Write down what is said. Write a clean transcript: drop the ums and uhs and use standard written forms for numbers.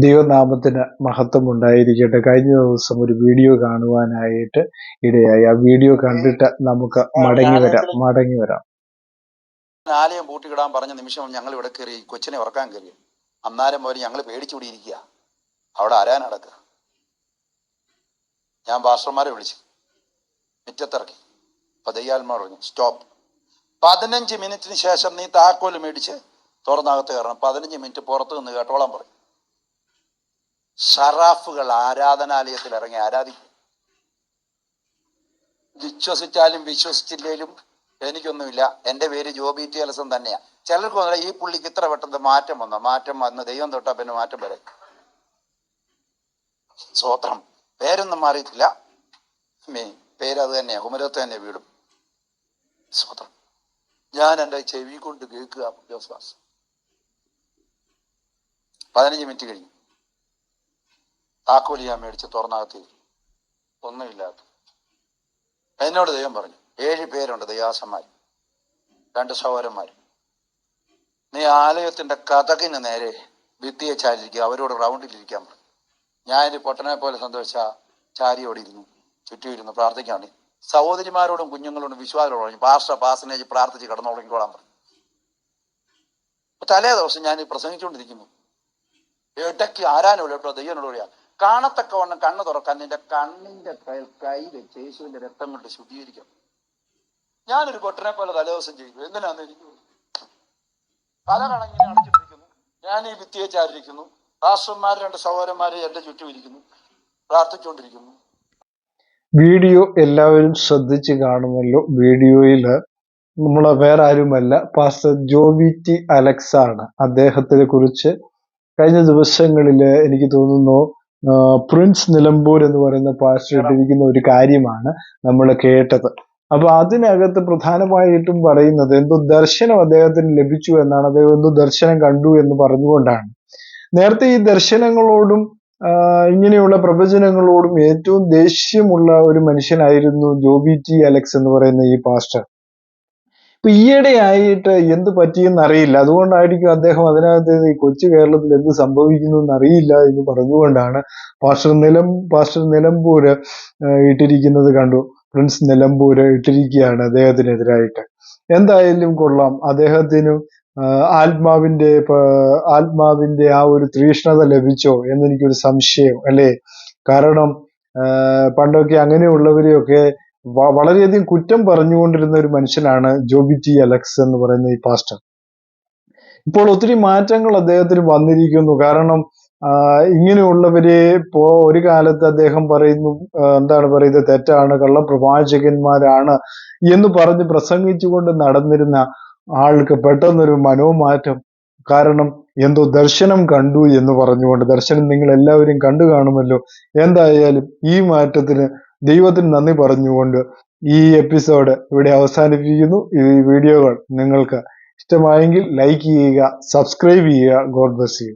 ദൈവനാമത്തിന് മഹത്വം ഉണ്ടായിരിക്കട്ടെ. കഴിഞ്ഞ ദിവസം ഒരു വീഡിയോ കാണുവാനായിട്ട് ഇടയായി. ആ വീഡിയോ കണ്ടിട്ട് നമുക്ക് മടങ്ങി വരാം. ആലയം പൂട്ടിക്കിടാൻ പറഞ്ഞ നിമിഷം ഞങ്ങൾ ഇവിടെ കയറി കൊച്ചിനെ ഉറക്കാൻ കയറി. അന്നേരം പോലെ ഞങ്ങൾ പേടിച്ചുകൂടി ഇരിക്കുക. അവിടെ ആരാൻ നടക്കുക. ഞാൻ പാസ്റ്റർമാരെ വിളിച്ചു മുറ്റത്തിറക്കി. അപ്പൊ ദയ്യാത്മാർ പറഞ്ഞു സ്റ്റോപ്പ്. 15 മിനിറ്റിന് ശേഷം നീ താക്കോല് മേടിച്ച് തുറന്നകത്ത് കയറണം. 15 മിനിറ്റ് പുറത്ത് നിന്ന് കേട്ടോളാൻ പറയും. ഷറാഫുകൾ ആരാധനാലയത്തിൽ ഇറങ്ങി ആരാധിക്കും. വിശ്വസിച്ചാലും വിശ്വസിച്ചില്ലേലും എനിക്കൊന്നുമില്ല. എൻ്റെ പേര് ജോബി ടി എൽസൺ തന്നെയാ. ചിലർക്ക് വന്നില്ല ഈ പുള്ളിക്ക് ഇത്ര പെട്ടെന്ന് മാറ്റം വന്ന് ദൈവം തൊട്ടാ പിന്നെ മാറ്റം വരെ. സ്വോത്രം. പേരൊന്നും മാറിയിട്ടില്ല. പേരത് തന്നെയാ. കുമരത്ത് തന്നെ വീടും. സ്വോത്രം. ഞാൻ എൻ്റെ ചെവി കൊണ്ട് കേൾക്കുക. ജോസ്വാസ് 15 മിനിറ്റ് കഴിഞ്ഞു. താക്കോല് ഞാൻ മേടിച്ച് തുറന്നകത്ത് ഒന്നുമില്ലാത്ത. എന്നോട് ദൈവം പറഞ്ഞു 7 പേരുണ്ട് ദയാസന്മാർ, 2 സഹോദരന്മാർ. നീ ആലയത്തിന്റെ കതകിന് നേരെ ഭിത്തിയെ ചാരിയിരിക്കുക. അവരോട് റൗണ്ടിലിരിക്കാൻ പറഞ്ഞു. ഞാൻ എൻ്റെ പൊട്ടനെ പോലെ സന്തോഷിച്ച ചാരിയോടെ ഇരുന്നു, ചുറ്റും ഇരുന്ന് പ്രാർത്ഥിക്കാൻ വേണ്ടി. സഹോദരിമാരോടും കുഞ്ഞുങ്ങളോടും വിശ്വാസത്തോടും പറഞ്ഞു പാസ്റ്റേജ് പ്രാർത്ഥിച്ച് കിടന്നുറങ്ങിക്കോളാൻ പറഞ്ഞു. തലേ ദിവസം ഞാൻ പ്രസംഗിച്ചുകൊണ്ടിരിക്കുന്നു. ഇടയ്ക്ക് ആരാനോട് കേട്ടോ ദൈവനോട് പറയാ കാണത്തക്കവണ്ണം കണ്ണ് തുറക്കാൻ നിന്റെ കണ്ണിന്റെ കൈ വെച്ച് യേശുവിന്റെ രക്തം കൊണ്ട് ശുദ്ധീകരിക്കാം. ഞാനൊരു പൊട്ടനെ പോലെ തലേ ദിവസം ചെയ്തു. എന്തിനാന്ന് എനിക്ക് തല കണങ്ങിനെ അടച്ചിട്ടിരിക്കുന്നു. ഞാൻ ഈ ഭിത്തിയെ ചാരിയിരിക്കുന്നു. പാസ്റ്റർമാർ 2 സഹോദരന്മാരെ എന്റെ ചുറ്റും ഇരിക്കുന്നു, പ്രാർത്ഥിച്ചുകൊണ്ടിരിക്കുന്നു. വീഡിയോ എല്ലാവരും ശ്രദ്ധിച്ച് കാണുമല്ലോ. വീഡിയോയിൽ നമ്മളെ വേറെ ആരുമല്ല, പാസ്റ്റർ ജോബി ടി അലക്സ് ആണ്. അദ്ദേഹത്തിനെ കുറിച്ച് കഴിഞ്ഞ ദിവസങ്ങളിൽ എനിക്ക് തോന്നുന്നു പ്രിൻസ് നിലമ്പൂർ എന്ന് പറയുന്ന പാസ്റ്റർ ഇട്ടിരിക്കുന്ന ഒരു കാര്യമാണ് നമ്മൾ കേട്ടത്. അപ്പൊ അതിനകത്ത് പ്രധാനമായിട്ടും പറയുന്നത് എന്തോ ദർശനം അദ്ദേഹത്തിന് ലഭിച്ചു എന്നാണ്. അദ്ദേഹം എന്തോ ദർശനം കണ്ടു എന്ന് പറഞ്ഞുകൊണ്ടാണ്. നേരത്തെ ഈ ദർശനങ്ങളോടും ഇങ്ങനെയുള്ള പ്രവചനങ്ങളോടും ഏറ്റവും ദേഷ്യമുള്ള ഒരു മനുഷ്യനായിരുന്നു ജോബി ടി അലക്സ് എന്ന് പറയുന്ന ഈ പാസ്റ്റർ. ഇപ്പൊ ഈയിടെയായിട്ട് എന്ത് പറ്റിയെന്ന് അറിയില്ല. അതുകൊണ്ടായിരിക്കും അദ്ദേഹം അതിനകത്ത് ഈ കൊച്ചു കേരളത്തിൽ എന്ത് സംഭവിക്കുന്നു എന്നറിയില്ല എന്ന് പറഞ്ഞുകൊണ്ടാണ് പാസ്റ്റർ നിലമ്പൂര് ഇട്ടിരിക്കുന്നത് കണ്ടു. പ്രിൻസ് നിലമ്പൂര് ഇട്ടിരിക്കുകയാണ് അദ്ദേഹത്തിനെതിരായിട്ട്. എന്തായാലും കൊള്ളാം. അദ്ദേഹത്തിനും ആത്മാവിന്റെ ആ ഒരു തീഷ്ണത ലഭിച്ചോ എന്നെനിക്കൊരു സംശയം, അല്ലേ? കാരണം പണ്ടൊക്കെ അങ്ങനെയുള്ളവരെയൊക്കെ വളരെയധികം കുറ്റം പറഞ്ഞുകൊണ്ടിരുന്ന ഒരു മനുഷ്യനാണ് ജോബി ടി അലക്സ് എന്ന് പറയുന്ന ഈ പാസ്റ്റർ. ഇപ്പോൾ ഒത്തിരി മാറ്റങ്ങൾ അദ്ദേഹത്തിന് വന്നിരിക്കുന്നു. കാരണം ഇങ്ങനെയുള്ളവരെ ഒരു കാലത്ത് അദ്ദേഹം പറയുന്നു, എന്താണ് പറയുന്നത്, തെറ്റാണ്, കള്ളപ്രവാചകന്മാരാണ് എന്ന് പറഞ്ഞ് പ്രസംഗിച്ചുകൊണ്ട് നടന്നിരുന്ന ആൾക്ക് പെട്ടെന്നൊരു മനോമാറ്റം. കാരണം എന്തോ ദർശനം കണ്ടു എന്ന് പറഞ്ഞുകൊണ്ട്. ദർശനം നിങ്ങൾ എല്ലാവരും കണ്ടു കാണുമല്ലോ. എന്തായാലും ഈ മാറ്റത്തിന് ദൈവത്തിന് നന്ദി പറഞ്ഞുകൊണ്ട് ഈ എപ്പിസോഡ് ഇവിടെ അവസാനിപ്പിക്കുന്നു. ഈ വീഡിയോകൾ നിങ്ങൾക്ക് ഇഷ്ടമായെങ്കിൽ ലൈക്ക് ചെയ്യുക, സബ്സ്ക്രൈബ് ചെയ്യുക. God bless you.